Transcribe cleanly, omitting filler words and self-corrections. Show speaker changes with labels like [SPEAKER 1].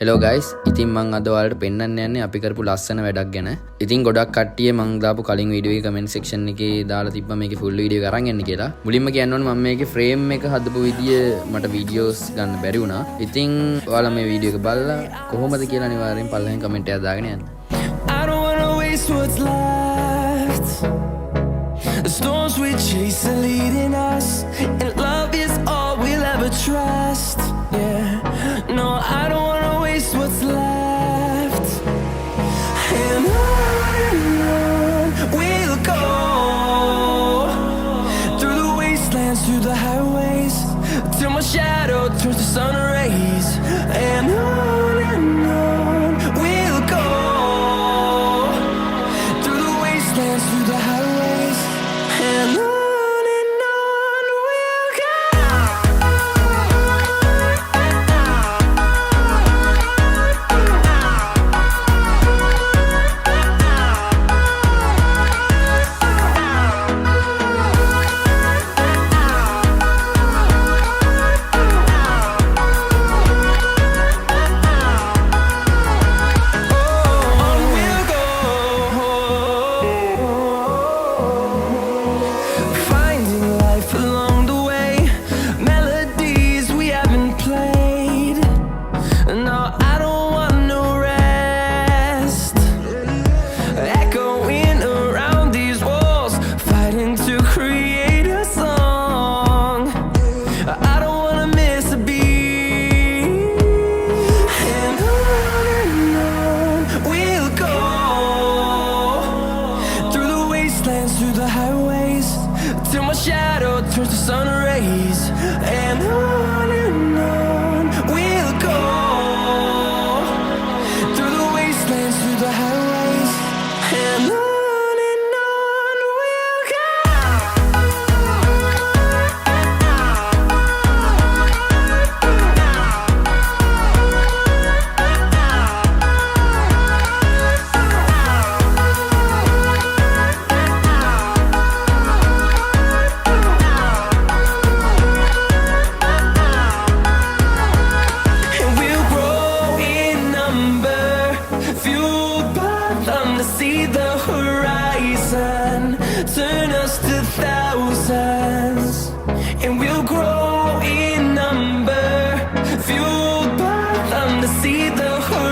[SPEAKER 1] Hello guys, ඉතින් මම අද ඔයාලට පෙන්නන්න යන්නේ අපි කරපු ලස්සන වැඩක් ගැන. ඉතින් ගොඩක් කට්ටිය මම දාපු කලින් වීඩියෝ එකේ කමෙන්ට් සෙක්ෂන් එකේ දාලා තිබ්බා මේකේ ෆුල් වීඩියෝ එක අරන් එන්න කියලා. මුලින්ම කියන්න ඕනේ මම මේකේ ෆ්‍රේම් එක හදපු විදිය මට වීඩියෝස් ගන්න බැරි වුණා. ඉතින් ඔයාලා මේ වීඩියෝ එක බලලා කොහොමද කියලා අනිවාර්යෙන් පල්ලෙන් කමෙන්ට් එකක් දාගෙන යන්න.
[SPEAKER 2] I don't wanna waste what's left. The storms we chase are leading us, and love is all we'll ever trust. Yeah, no, I don't wanna waste what's left. And on we'll go, through the wastelands, through the highways, till my shadow turns to sun rays. And on we'll go, through the wastelands, through the highways, and on we'll go. Finding life along the way, melodies we haven't played. No, I don't want no rest. Echoing around these walls, fighting to create a song. I don't wanna miss a beat. And on we'll go, through the wastelands, through the highways, till my shadow turns to sun rays. And on we'll go, through the wastelands, through the highways, and on we'll go. And we'll grow in number, fueled by them to see the horizon, turn us to thousands. And we'll grow in number, fueled by them to see the horizon.